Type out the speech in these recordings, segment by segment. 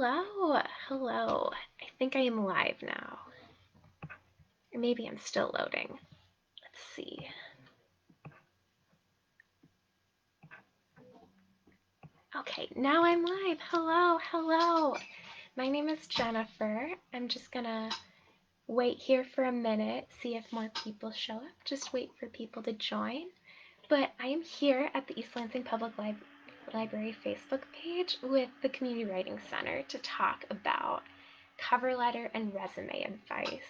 Hello, hello. I think I am live now. Or maybe I'm still loading. Let's see. Okay, now I'm live. Hello, hello. My name is Jennifer. I'm just gonna wait here for a minute, see if more people show up. Just wait for people to join. But I am here at the East Lansing Public Library Facebook page with the Community Writing Center to talk about cover letter and resume advice.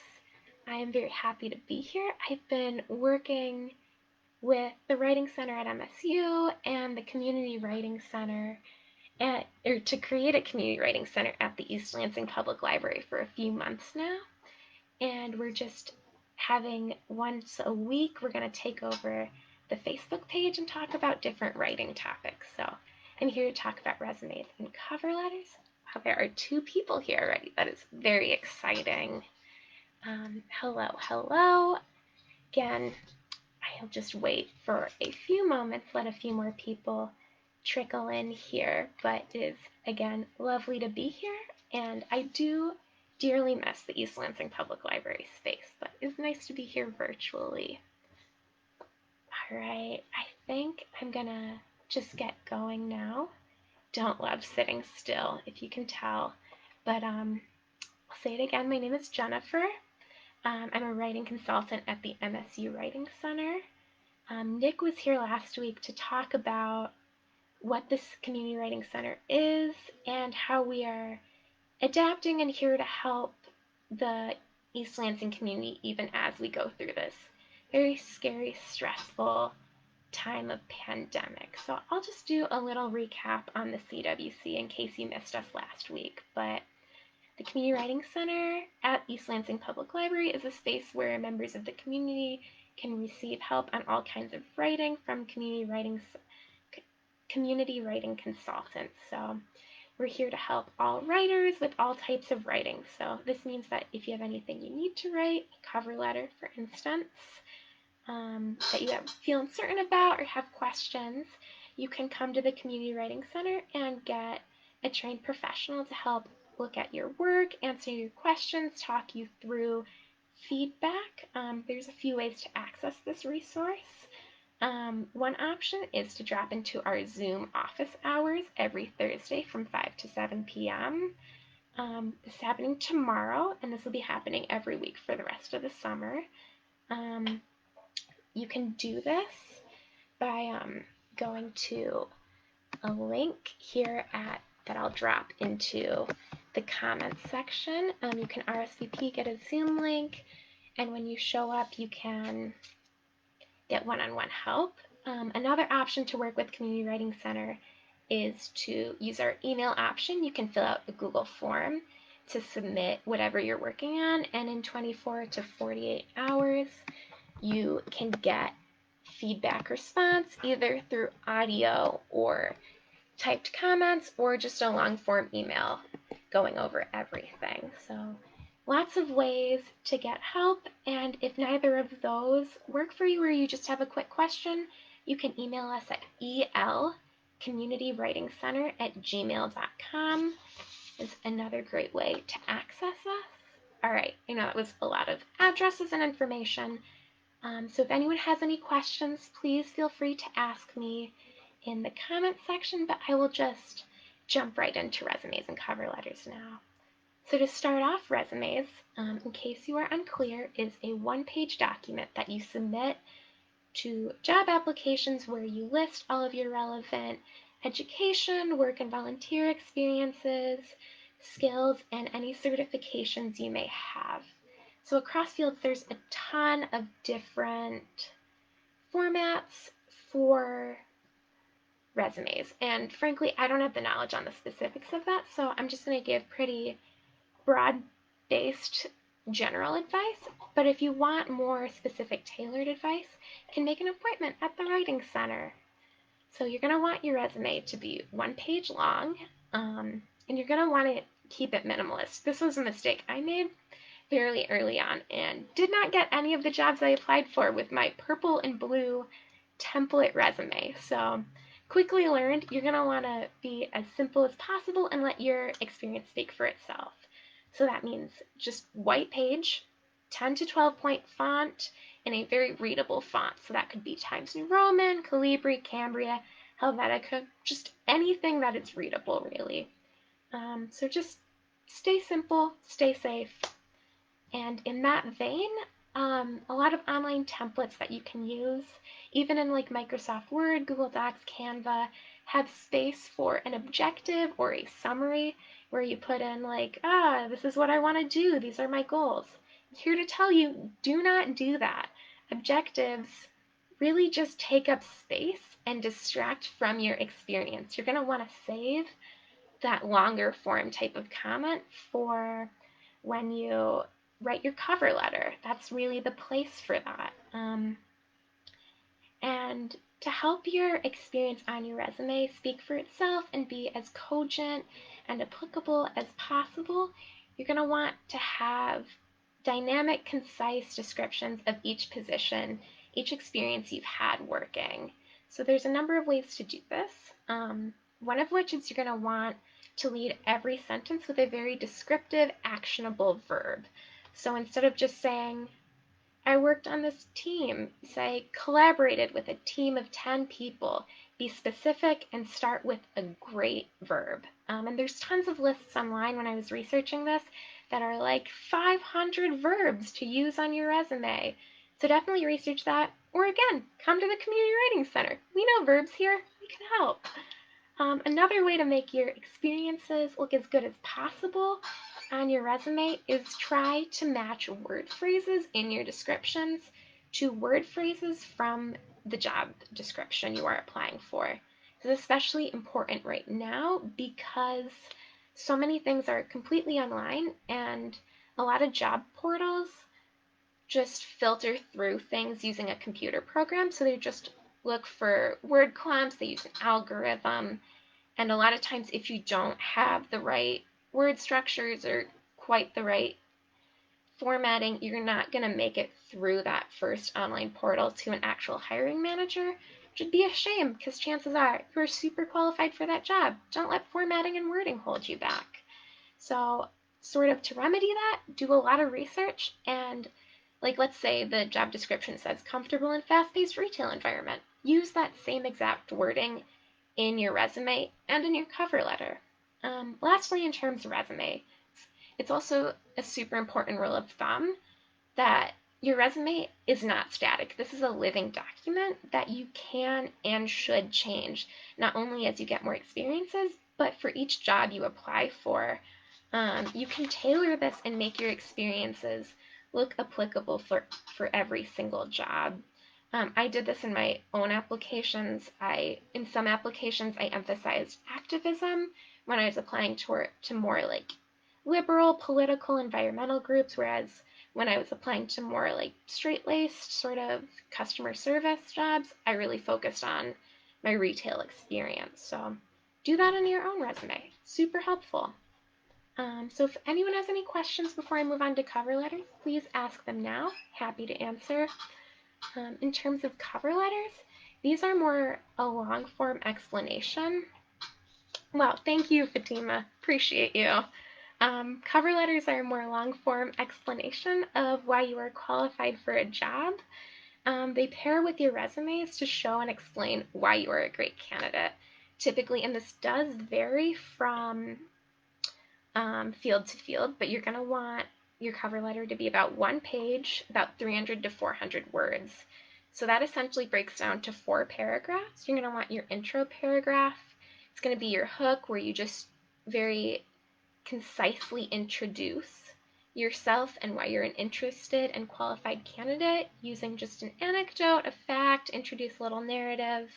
I am very happy to be here. I've been working with the Writing Center at MSU and the Community Writing Center to create a Community Writing Center at the East Lansing Public Library for a few months now. And we're just having once a week, we're going to take over the Facebook page and talk about different writing topics. So I'm here to talk about resumes and cover letters. Wow, there are two people here already. That is very exciting. Hello, hello. Again, I'll just wait for a few moments, let a few more people trickle in here, but it is, again, lovely to be here, and I do dearly miss the East Lansing Public Library space, but it's nice to be here virtually. All right, I think I'm gonna just get going now. Don't love sitting still, if you can tell, but I'll say it again. My name is Jennifer. I'm a writing consultant at the MSU Writing Center. Nick was here last week to talk about what this Community Writing Center is and how we are adapting and here to help the East Lansing community even as we go through this very scary, stressful time of pandemic. So I'll just do a little recap on the CWC in case you missed us last week. But the Community Writing Center at East Lansing Public Library is a space where members of the community can receive help on all kinds of writing from community writing consultants. So we're here to help all writers with all types of writing. So this means that if you have anything you need to write, a cover letter, for instance, that you feel uncertain about or have questions, you can come to the Community Writing Center and get a trained professional to help look at your work, answer your questions, talk you through feedback. There's a few ways to access this resource. One option is to drop into our Zoom office hours every Thursday from 5 to 7 p.m. This is happening tomorrow, and this will be happening every week for the rest of the summer. You can do this by going to a link here that I'll drop into the comments section. You can RSVP, get a Zoom link, and when you show up, you can get one-on-one help. Another option to work with Community Writing Center is to use our email option. You can fill out a Google form to submit whatever you're working on, and in 24 to 48 hours, you can get feedback response either through audio or typed comments or just a long form email going over everything. So lots of ways to get help, and if neither of those work for you or you just have a quick question, you can email us at elcommunitywritingcenter@gmail.com is another great way to access us. All right, I know that was a lot of addresses and information. So if anyone has any questions, please feel free to ask me in the comment section, but I will just jump right into resumes and cover letters now. So to start off, resumes, in case you are unclear, is a one-page document that you submit to job applications where you list all of your relevant education, work and volunteer experiences, skills, and any certifications you may have. So across fields, there's a ton of different formats for resumes. And frankly, I don't have the knowledge on the specifics of that, so I'm just going to give pretty broad-based general advice. But if you want more specific tailored advice, you can make an appointment at the Writing Center. So you're going to want your resume to be one page long, and you're going to want to keep it minimalist. This was a mistake I made fairly early on and did not get any of the jobs I applied for with my purple and blue template resume. So quickly learned, you're going to want to be as simple as possible and let your experience speak for itself. So that means just white page, 10 to 12 point font, in a very readable font. So that could be Times New Roman, Calibri, Cambria, Helvetica, just anything that is readable, really. So just stay simple, stay safe. And in that vein, a lot of online templates that you can use, even in like Microsoft Word, Google Docs, Canva, have space for an objective or a summary where you put in like, this is what I want to do. These are my goals. I'm here to tell you, do not do that. Objectives really just take up space and distract from your experience. You're going to want to save that longer form type of comment for when you write your cover letter. That's really the place for that. And to help your experience on your resume speak for itself and be as cogent and applicable as possible, you're going to want to have dynamic, concise descriptions of each position, each experience you've had working. So there's a number of ways to do this. One of which is you're going to want to lead every sentence with a very descriptive, actionable verb. So instead of just saying, I worked on this team, say, collaborated with a team of 10 people. Be specific and start with a great verb. And there's tons of lists online when I was researching this that are like 500 verbs to use on your resume. So definitely research that. Or again, come to the Community Writing Center. We know verbs here. We can help. Another way to make your experiences look as good as possible on your resume is try to match word phrases in your descriptions to word phrases from the job description you are applying for. This is especially important right now because so many things are completely online and a lot of job portals just filter through things using a computer program. So they just look for word clumps, they use an algorithm, and a lot of times if you don't have the right word structures or quite the right formatting, you're not going to make it through that first online portal to an actual hiring manager, which would be a shame because chances are you're super qualified for that job. Don't let formatting and wording hold you back. So sort of to remedy that, do a lot of research and like let's say the job description says comfortable and fast-paced retail environment. Use that same exact wording in your resume and in your cover letter. Lastly, in terms of resume, it's also a super important rule of thumb that your resume is not static. This is a living document that you can and should change, not only as you get more experiences, but for each job you apply for. You can tailor this and make your experiences look applicable for every single job. I did this in my own applications. In some applications, I emphasized activism when I was applying to more like liberal, political, environmental groups, whereas when I was applying to more like straight-laced sort of customer service jobs, I really focused on my retail experience. So do that in your own resume. Super helpful. So if anyone has any questions before I move on to cover letters, please ask them now. Happy to answer. In terms of cover letters, these are more a long form explanation. Wow, thank you, Fatima. Appreciate you. Cover letters are a more long form explanation of why you are qualified for a job. They pair with your resumes to show and explain why you are a great candidate. Typically, and this does vary from field to field, but you're going to want your cover letter to be about one page, about 300 to 400 words. So that essentially breaks down to 4 paragraphs. You're going to want your intro paragraph. It's going to be your hook where you just very concisely introduce yourself and why you're an interested and qualified candidate using just an anecdote, a fact, introduce a little narrative.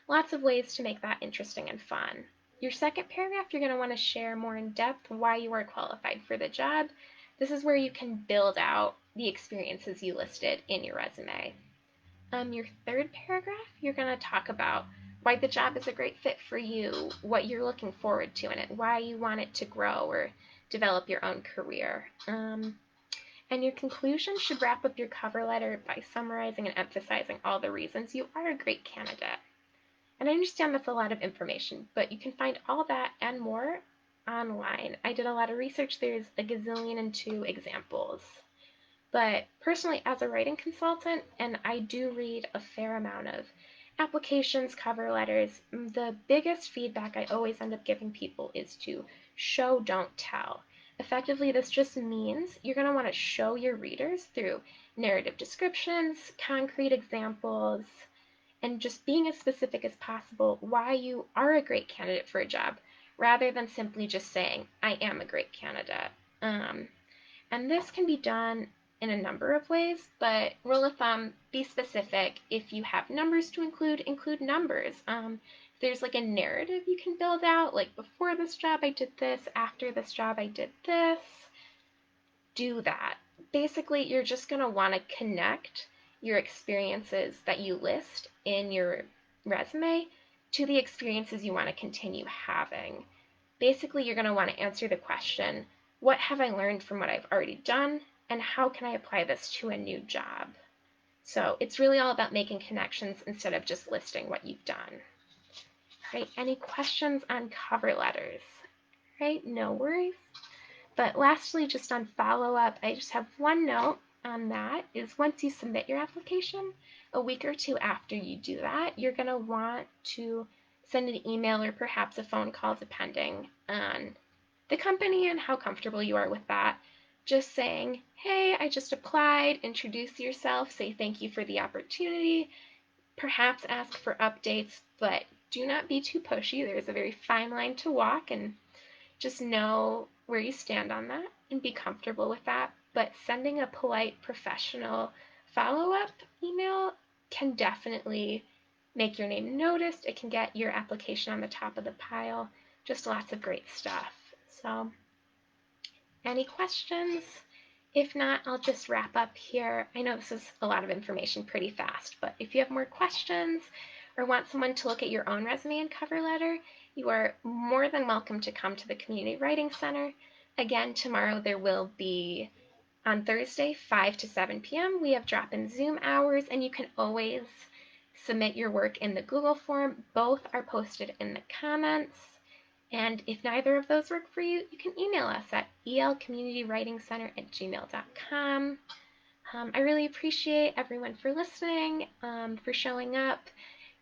Lots of ways to make that interesting and fun. Your second paragraph, you're going to want to share more in depth why you are qualified for the job. This is where you can build out the experiences you listed in your resume. Your third paragraph, you're going to talk about why the job is a great fit for you, what you're looking forward to in it, why you want it to grow or develop your own career. And your conclusion should wrap up your cover letter by summarizing and emphasizing all the reasons you are a great candidate. And I understand that's a lot of information, but you can find all that and more online. I did a lot of research. There's a gazillion and two examples. But personally, as a writing consultant, and I do read a fair amount of applications, cover letters, the biggest feedback I always end up giving people is to show, don't tell. Effectively, this just means you're going to want to show your readers through narrative descriptions, concrete examples, and just being as specific as possible why you are a great candidate for a job, rather than simply just saying, I am a great candidate. And this can be done in a number of ways, but rule of thumb, be specific. If you have numbers to include numbers. If there's like a narrative you can build out, like before this job I did this, after this job I did this, do that. Basically, you're just going to want to connect your experiences that you list in your resume to the experiences you want to continue having. Basically, you're going to want to answer the question, what have I learned from what I've already done, and how can I apply this to a new job? So it's really all about making connections instead of just listing what you've done. Right? Any questions on cover letters? Right? No worries. But lastly, just on follow-up, I just have one note on that is once you submit your application, a week or two after you do that, you're going to want to send an email or perhaps a phone call depending on the company and how comfortable you are with that. Just saying, hey, I just applied, introduce yourself, say thank you for the opportunity, perhaps ask for updates, but do not be too pushy. There's a very fine line to walk, and just know where you stand on that and be comfortable with that. But sending a polite, professional follow-up email can definitely make your name noticed. It can get your application on the top of the pile. Just lots of great stuff. So, any questions? If not, I'll just wrap up here. I know this is a lot of information pretty fast, but if you have more questions or want someone to look at your own resume and cover letter, you are more than welcome to come to the Community Writing Center. Again, tomorrow there will be, on Thursday, 5 to 7 p.m., we have drop-in Zoom hours, and you can always submit your work in the Google form. Both are posted in the comments. And if neither of those work for you, you can email us at elcommunitywritingcenter@gmail.com. I really appreciate everyone for listening, for showing up.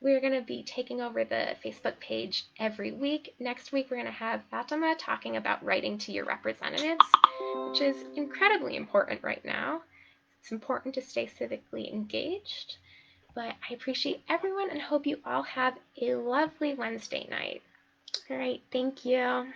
We're going to be taking over the Facebook page every week. Next week, we're going to have Fatima talking about writing to your representatives, which is incredibly important right now. It's important to stay civically engaged. But I appreciate everyone and hope you all have a lovely Wednesday night. All right, thank you.